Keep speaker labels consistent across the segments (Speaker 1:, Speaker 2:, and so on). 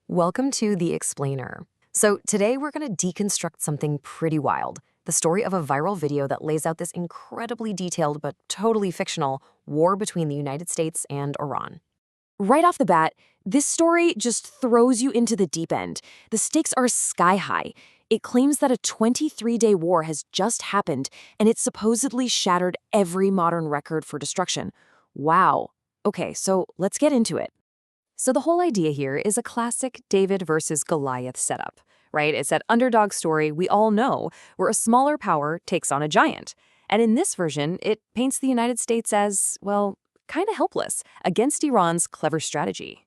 Speaker 1: Welcome to The Explainer. So today we're going to deconstruct something pretty wild, the story of a viral video that lays out this incredibly detailed but totally fictional war between the United States and Iran. Right off the bat, this story just throws you into the deep end. The stakes are sky high. It claims that a 23-day war has just happened, and it supposedly shattered every modern record for destruction. Wow. Okay, so let's get into it. So the whole idea here is a classic David versus Goliath setup, right? It's that underdog story we all know, where a smaller power takes on a giant. And in this version, it paints the United States as, well, kind of helpless against Iran's clever strategy.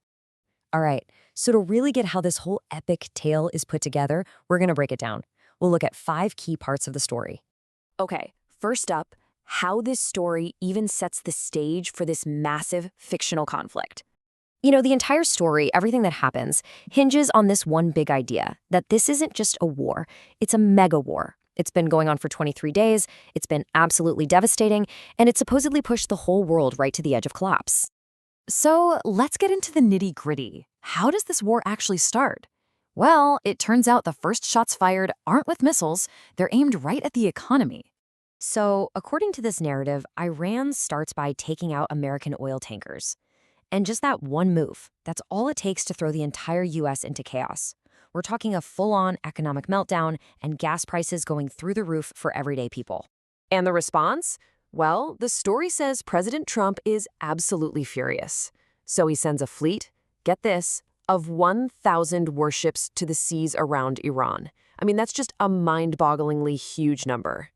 Speaker 1: All right, so to really get how this whole epic tale is put together, we're going to break it down. We'll look at 5 key parts of the story. Okay, first up, how this story even sets the stage for this massive fictional conflict. You know, the entire story, everything that happens, hinges on this one big idea, that this isn't just a war, it's a mega war. It's been going on for 23 days, it's been absolutely devastating, and it supposedly pushed the whole world right to the edge of collapse. So let's get into the nitty-gritty. How does this war actually start? Well, it turns out the first shots fired aren't with missiles, they're aimed right at the economy. So, according to this narrative, Iran starts by taking out American oil tankers. And just that one move, that's all it takes to throw the entire U.S. into chaos. We're talking a full-on economic meltdown and gas prices going through the roof for everyday people. And the response? Well, the story says President Trump is absolutely furious. So he sends a fleet, get this, of 1,000 warships to the seas around Iran. I mean, that's just a mind-bogglingly huge number.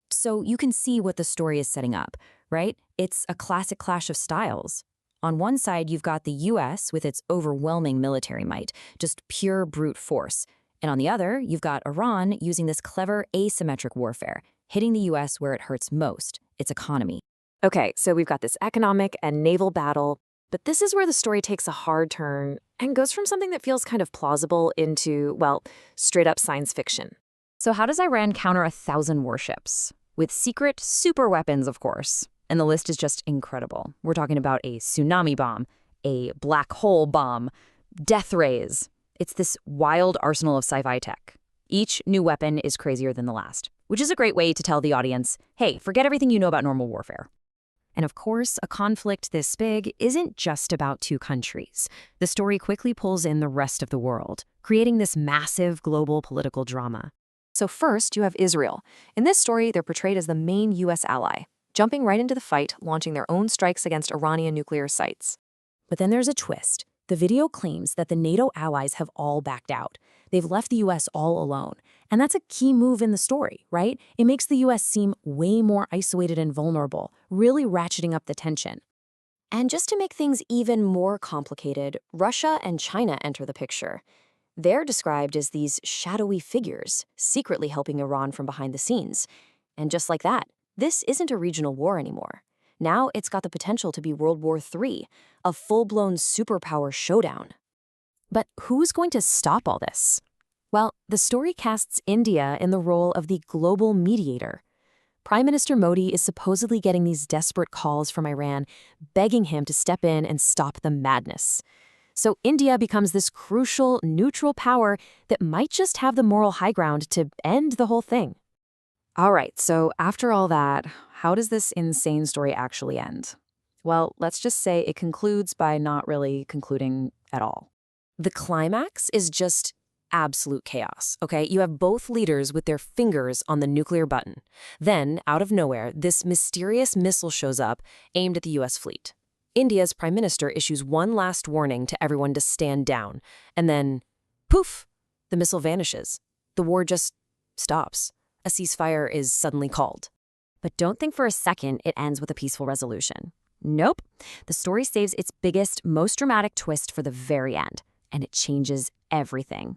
Speaker 1: So you can see what the story is setting up, right? It's a classic clash of styles. On one side, you've got the U.S. with its overwhelming military might, just pure brute force. And on the other, you've got Iran using this clever asymmetric warfare, hitting the U.S. where it hurts most, its economy. Okay, so we've got this economic and naval battle, but this is where the story takes a hard turn and goes from something that feels kind of plausible into, well, straight-up science fiction. So how does Iran counter 1,000 warships? With secret superweapons, of course. And the list is just incredible. We're talking about a tsunami bomb, a black hole bomb, death rays. It's this wild arsenal of sci-fi tech. Each new weapon is crazier than the last, which is a great way to tell the audience, hey, forget everything you know about normal warfare. And of course, a conflict this big isn't just about 2 countries. The story quickly pulls in the rest of the world, creating this massive global political drama. So first, you have Israel. In this story, they're portrayed as the main U.S. ally, jumping right into the fight, launching their own strikes against Iranian nuclear sites. But then there's a twist. The video claims that the NATO allies have all backed out. They've left the U.S. all alone. And that's a key move in the story, right? It makes the U.S. seem way more isolated and vulnerable, really ratcheting up the tension. And just to make things even more complicated, Russia and China enter the picture. They're described as these shadowy figures, secretly helping Iran from behind the scenes. And just like that, this isn't a regional war anymore. Now it's got the potential to be World War III, a full-blown superpower showdown. But who's going to stop all this? Well, the story casts India in the role of the global mediator. Prime Minister Modi is supposedly getting these desperate calls from Iran, begging him to step in and stop the madness. So India becomes this crucial, neutral power that might just have the moral high ground to end the whole thing. All right, so after all that, how does this insane story actually end? Well, let's just say it concludes by not really concluding at all. The climax is just absolute chaos, okay? You have both leaders with their fingers on the nuclear button. Then, out of nowhere, this mysterious missile shows up, aimed at the U.S. fleet. India's prime minister issues one last warning to everyone to stand down. And then, poof, the missile vanishes. The war just stops. A ceasefire is suddenly called. But don't think for a second it ends with a peaceful resolution. Nope. The story saves its biggest, most dramatic twist for the very end, and it changes everything.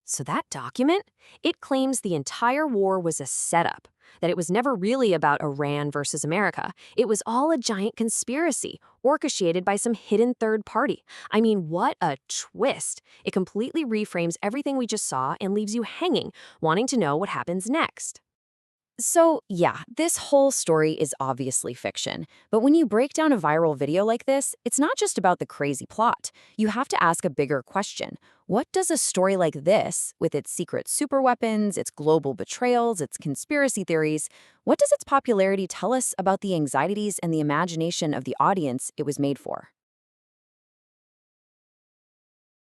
Speaker 1: So that document, it claims the entire war was a setup, that it was never really about Iran versus America. It was all a giant conspiracy, orchestrated by some hidden third party. I mean, what a twist. It completely reframes everything we just saw and leaves you hanging, wanting to know what happens next.
Speaker 2: So, yeah, this whole story is obviously fiction. But when you break down a viral video like this, it's not just about the crazy plot. You have to ask a bigger question. What does a story like this, with its secret superweapons, its global betrayals, its conspiracy theories, what does its popularity tell us about the anxieties and the imagination of the audience it was made for?